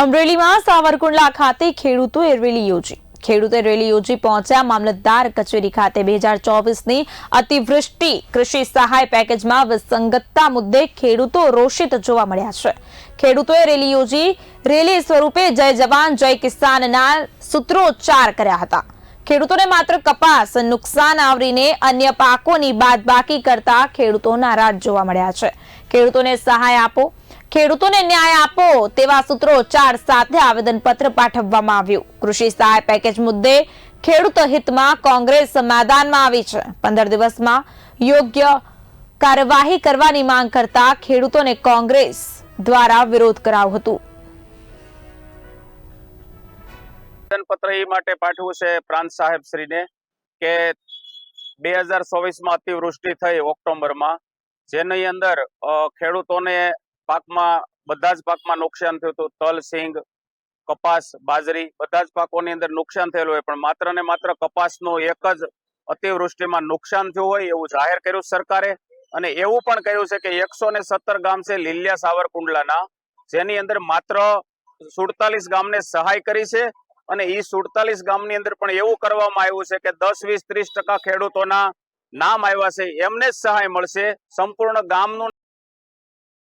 અમરેલીમાં સાવરકુંડલા ખાતે ખેડૂતોએ રેલી યોજી. ખેડૂતે રેલી યોજી પહોંચ્યા મામલતદાર કચેરી ખાતે 2024ની અતિવૃષ્ટિ કૃષિ સહાય પેકેજમાં વિસંગતતા મુદ્દે ખેડૂતો રોષિત જોવા મળ્યા છે. ખેડૂતોએ રેલી યોજી રેલી સ્વરૂપે જય જવાન જય કિસાનના સૂત્રોચ્ચાર કર્યા હતા. ખેડૂતોને માત્ર કપાસ નુકસાન આવરીને અન્ય પાકોની બાદબાકી કરતા ખેડૂતો નારાજ જોવા મળ્યા છે. ખેડૂતોને સહાય આપો, ખેડૂતોને ન્યાય આપો તેવા સૂત્રોચ્ચાર સાથે આવેદનપત્ર પાઠવવામાં આવ્યું. કૃષિ સહાય પેકેજ મુદ્દે ખેડૂત હિતમાં કોંગ્રેસ મેદાનમાં આવી છે. 15 દિવસમાં યોગ્ય કાર્યવાહી કરવાની માંગ કરતા ખેડૂતોને કોંગ્રેસ દ્વારા વિરોધ કરાયો હતો. આવેદનપત્ર એ માટે પાઠવ્યું છે પ્રાંત સાહેબ શ્રીને કે 2024માં અતિવૃષ્ટિ થઈ ઓક્ટોબરમાં, જેની અંદર ખેડૂતોને પાકમાં બધા જ પાકમાં નુકસાન થયું હતું. તલ, સિંગ, કપાસ, બાજરી બધા જ પાકોની અંદર નુકસાન થયેલું હોય, પણ માત્ર ને માત્ર કપાસનું એક જ અતિવૃષ્ટિમાં નુકસાન થયું હોય એવું જાહેર કર્યું સરકારે. અને એવું પણ કહ્યું છે કે 117 ગામ છે લીલિયા સાવરકુંડલાના, જેની અંદર માત્ર 47 ગામને સહાય કરી છે. અને એ 47 ગામની અંદર પણ એવું કરવામાં આવ્યું છે કે 10, 20, 30% ખેડૂતોના નામ આવ્યા છે, એમને જ સહાય મળશે. સંપૂર્ણ ગામનું